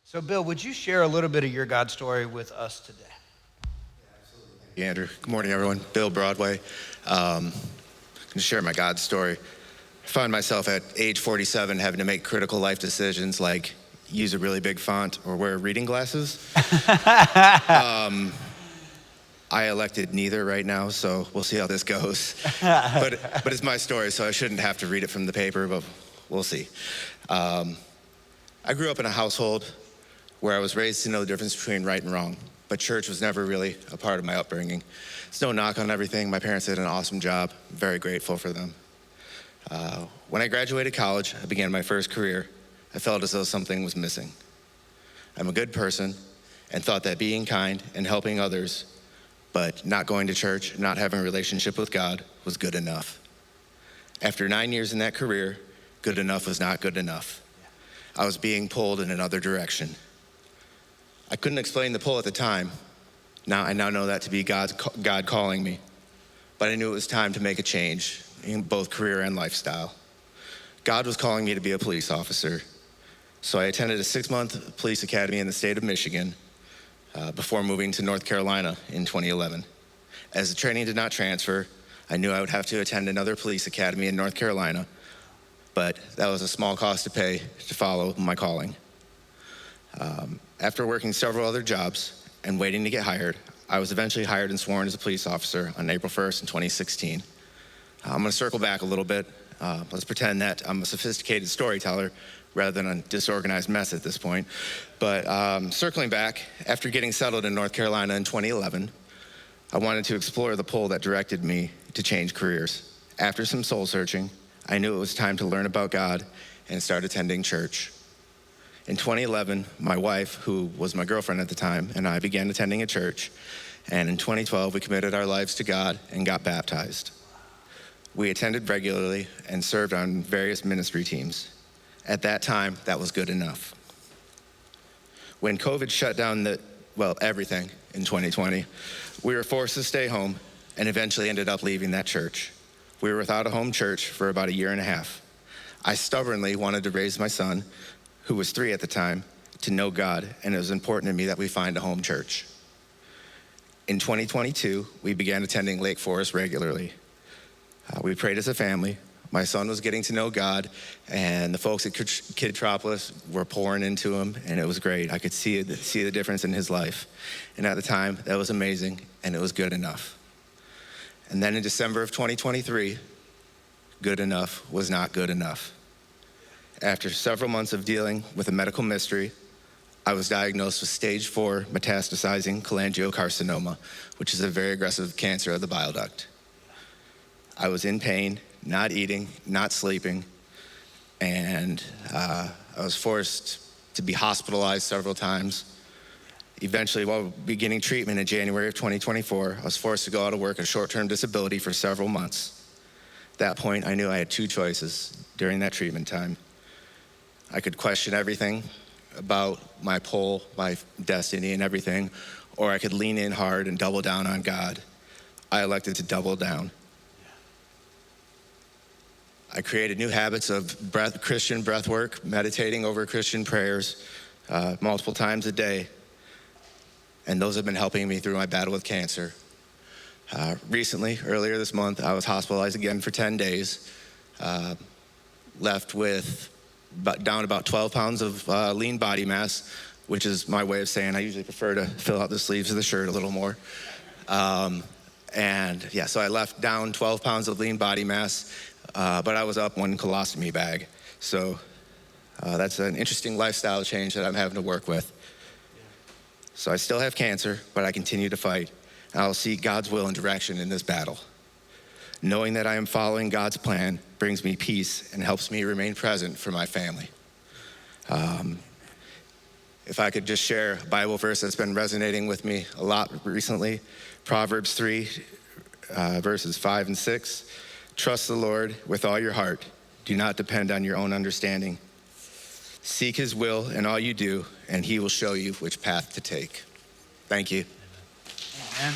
So, Bill, would you share a little bit of your God story with us today? Thank you, Andrew. Good morning, everyone. Bill, Broadway. I'm going to share my God story. I found myself at age 47 having to make critical life decisions like use a really big font or wear reading glasses. I elected neither right now, so we'll see how this goes. But it's my story, so I shouldn't have to read it from the paper, but we'll see. I grew up in a household where I was raised to know the difference between right and wrong, but church was never really a part of my upbringing. It's no knock on everything. My parents did an awesome job. I'm very grateful for them. When I graduated college, I began my first career. I felt as though something was missing. I'm a good person and thought that being kind and helping others, but not going to church, not having a relationship with God was good enough. After 9 years in that career, good enough was not good enough. I was being pulled in another direction. I couldn't explain the pull at the time. I now know that to be God calling me. But I knew it was time to make a change in both career and lifestyle. God was calling me to be a police officer. So I attended a 6-month police academy in the state of Michigan before moving to North Carolina in 2011. As the training did not transfer, I knew I would have to attend another police academy in North Carolina, but that was a small cost to pay to follow my calling. After working several other jobs and waiting to get hired, I was eventually hired and sworn as a police officer on April 1st in 2016. I'm going to circle back a little bit. Let's pretend that I'm a sophisticated storyteller rather than a disorganized mess at this point. But circling back, after getting settled in North Carolina in 2011, I wanted to explore the pull that directed me to change careers. After some soul searching, I knew it was time to learn about God and start attending church. In 2011, my wife, who was my girlfriend at the time, and I began attending a church. And in 2012, we committed our lives to God and got baptized. We attended regularly and served on various ministry teams. At that time, that was good enough. When COVID shut down everything in 2020, we were forced to stay home and eventually ended up leaving that church. We were without a home church for about 1.5 years. I stubbornly wanted to raise my son, who was 3 at the time, to know God, and it was important to me that we find a home church. In 2022, we began attending Lake Forest regularly. We prayed as a family. My son was getting to know God, and the folks at Kidtropolis were pouring into him, and it was great. I could see the difference in his life. And at the time, that was amazing, and it was good enough. And then in December of 2023, good enough was not good enough. After several months of dealing with a medical mystery, I was diagnosed with stage 4 metastasizing cholangiocarcinoma, which is a very aggressive cancer of the bile duct. I was in pain, not eating, not sleeping, and I was forced to be hospitalized several times. Eventually, while beginning treatment in January of 2024, I was forced to go out of work, a short-term disability for several months. At that point, I knew I had 2 choices during that treatment time. I could question everything about my pull, my destiny and everything, or I could lean in hard and double down on God. I elected to double down. I created new habits of Christian breath work, meditating over Christian prayers multiple times a day, and those have been helping me through my battle with cancer. Recently, earlier this month, I was hospitalized again for 10 days, left with down about 12 pounds of lean body mass, which is my way of saying I usually prefer to fill out the sleeves of the shirt a little more. So I left down 12 pounds of lean body mass, but I was up 1 colostomy bag. So that's an interesting lifestyle change that I'm having to work with. So I still have cancer, but I continue to fight. And I'll seek God's will and direction in this battle. Knowing that I am following God's plan brings me peace and helps me remain present for my family. If I could just share a Bible verse that's been resonating with me a lot recently, Proverbs 3, verses 5 and 6. Trust the Lord with all your heart. Do not depend on your own understanding. Seek his will in all you do, and he will show you which path to take. Thank you. Amen.